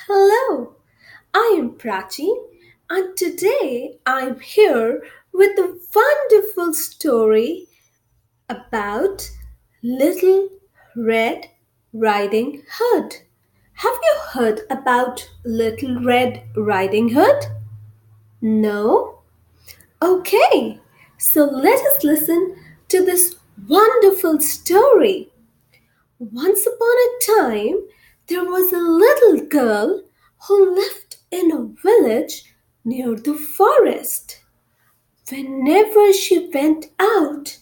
Hello, I am Prachi, and today I'm here with a wonderful story about Little Red Riding Hood. Have you heard about Little Red Riding Hood? No? Okay, so let us listen to this wonderful story. Once upon a time, there was a little girl who lived in a village near the forest. Whenever she went out,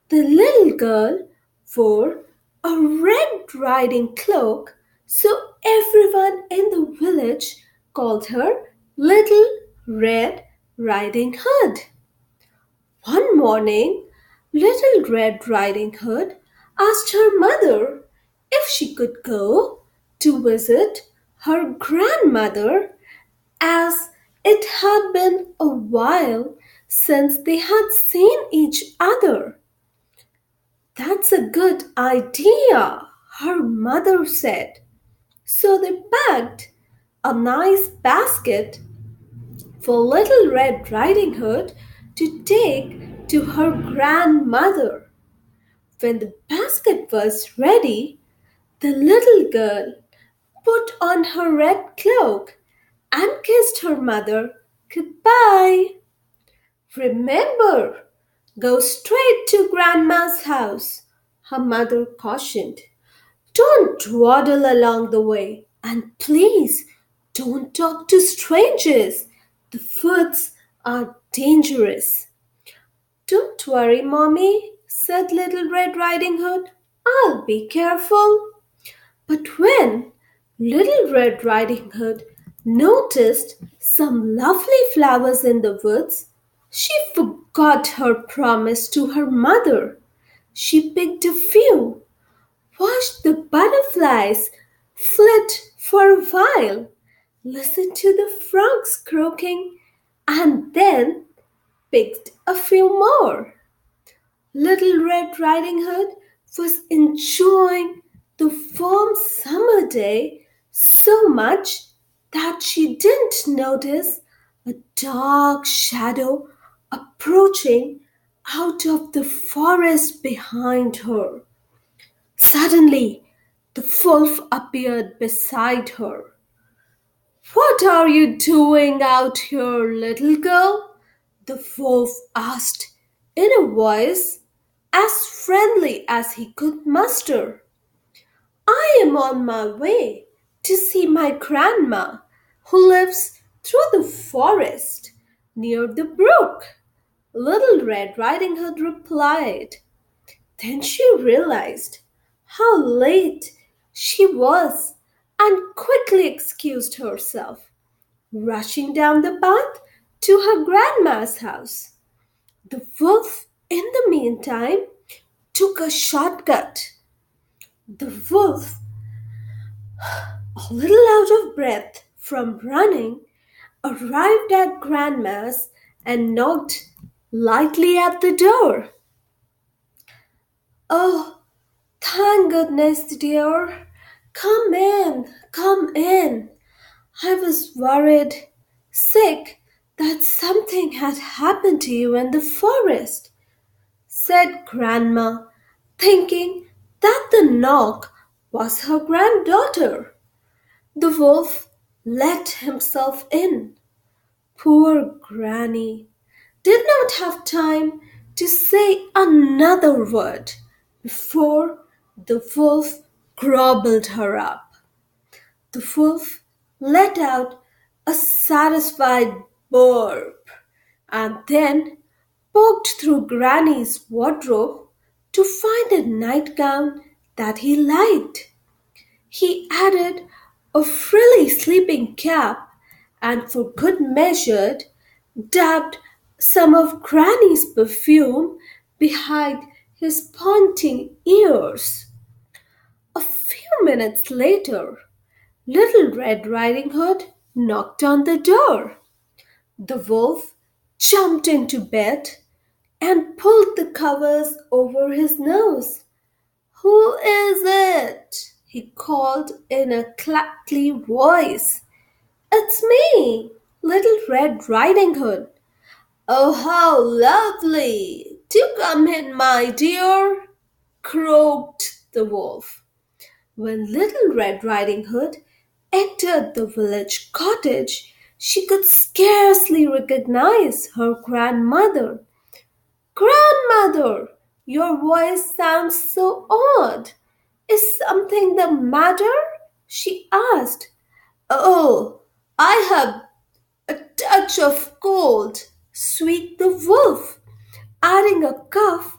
the little girl wore a red riding cloak, so everyone in the village called her Little Red Riding Hood. One morning, Little Red Riding Hood asked her mother if she could go to visit her grandmother, as it had been a while since they had seen each other. That's a good idea, her mother said. So they packed a nice basket for Little Red Riding Hood to take to her grandmother. When the basket was ready, the little girl put on her red cloak and kissed her mother goodbye. Remember, go straight to Grandma's house, her mother cautioned. Don't dawdle along the way, and please don't talk to strangers. The woods are dangerous. Don't worry, Mommy, said Little Red Riding Hood. I'll be careful. But when Little Red Riding Hood noticed some lovely flowers in the woods, she forgot her promise to her mother. She picked a few, watched the butterflies flit for a while, listened to the frogs croaking, and then picked a few more. Little Red Riding Hood was enjoying the warm summer day so much that she didn't notice a dark shadow approaching out of the forest behind her. Suddenly, the wolf appeared beside her. What are you doing out here, little girl? The wolf asked in a voice as friendly as he could muster. I am on my way to see my grandma, who lives through the forest near the brook. Little Red Riding Hood replied. Then she realized how late she was and quickly excused herself, rushing down the path to her grandma's house. The wolf, in the meantime, took a shortcut. The wolf, a little out of breath from running, arrived at Grandma's and knocked lightly at the door. Oh, thank goodness, dear. Come in, come in. I was worried, sick, that something had happened to you in the forest, said Grandma, thinking that the knock was her granddaughter. The wolf let himself in. Poor Granny did not have time to say another word before the wolf gobbled her up. The wolf let out a satisfied burp and then poked through Granny's wardrobe to find a nightgown that he liked. He added a frilly sleeping cap and, for good measure, dabbed some of Granny's perfume behind his pointing ears. A few minutes later, Little Red Riding Hood knocked on the door. The wolf jumped into bed and pulled the covers over his nose. Who is it? He called in a crackly voice. It's me, Little Red Riding Hood. Oh, how lovely! Do come in, my dear, croaked the wolf. When Little Red Riding Hood entered the village cottage, she could scarcely recognize her grandmother. Grandmother, your voice sounds so odd. Is something the matter? She asked. Oh, I have a touch of cold, squeaked the wolf, adding a cough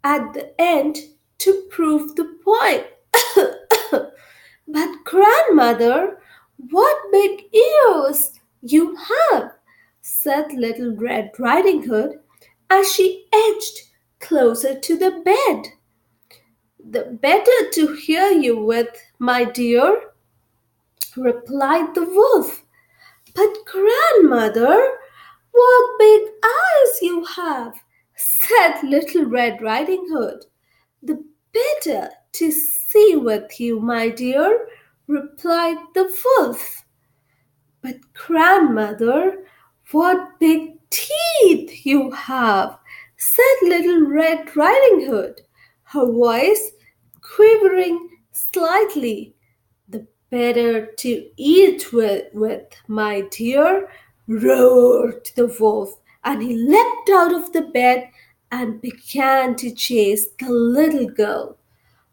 at the end to prove the point. But, grandmother, what big ears you have, said Little Red Riding Hood as she edged closer to the bed. The better to hear you with, my dear, replied the wolf. But, grandmother, what big eyes you have, said Little Red Riding Hood. The better to see with you, my dear, replied the wolf. But, grandmother, what big teeth you have, said Little Red Riding Hood, her voice quivering slightly. The better to eat with, my dear, roared the wolf, and he leapt out of the bed and began to chase the little girl.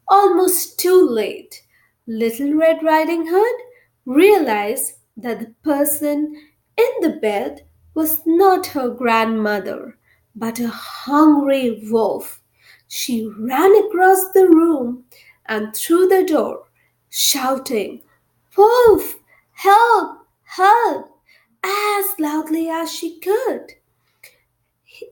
Almost too late, Little Red Riding Hood realized that the person in the bed was not her grandmother, but a hungry wolf. She ran across the room and through the door, shouting, Wolf, help, help, as loudly as she could.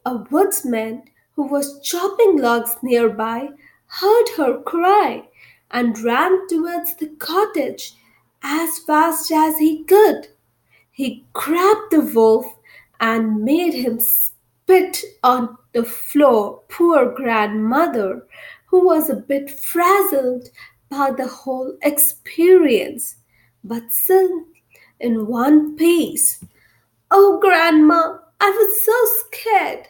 A woodsman who was chopping logs nearby heard her cry and ran towards the cottage as fast as he could. He grabbed the wolf and made him spit on the floor. Poor grandmother, who was a bit frazzled by the whole experience, but still in one piece. Oh, Grandma, I was so scared,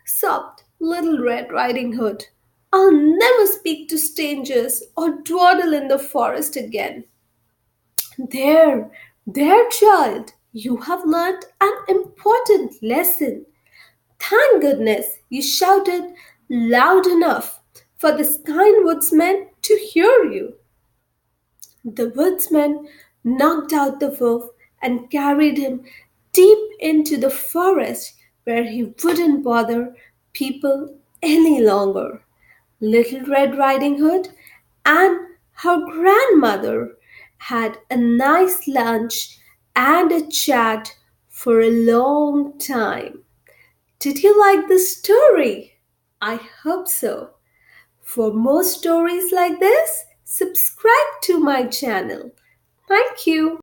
sobbed Little Red Riding Hood. I'll never speak to strangers or dawdle in the forest again. There, there, child, you have learnt an important lesson. Thank goodness you shouted loud enough for this kind woodsman to hear you. The woodsman knocked out the wolf and carried him deep into the forest where he wouldn't bother people any longer. Little Red Riding Hood and her grandmother had a nice lunch and a chat for a long time. Did you like the story? I hope so. For more stories like this, subscribe to my channel. Thank you.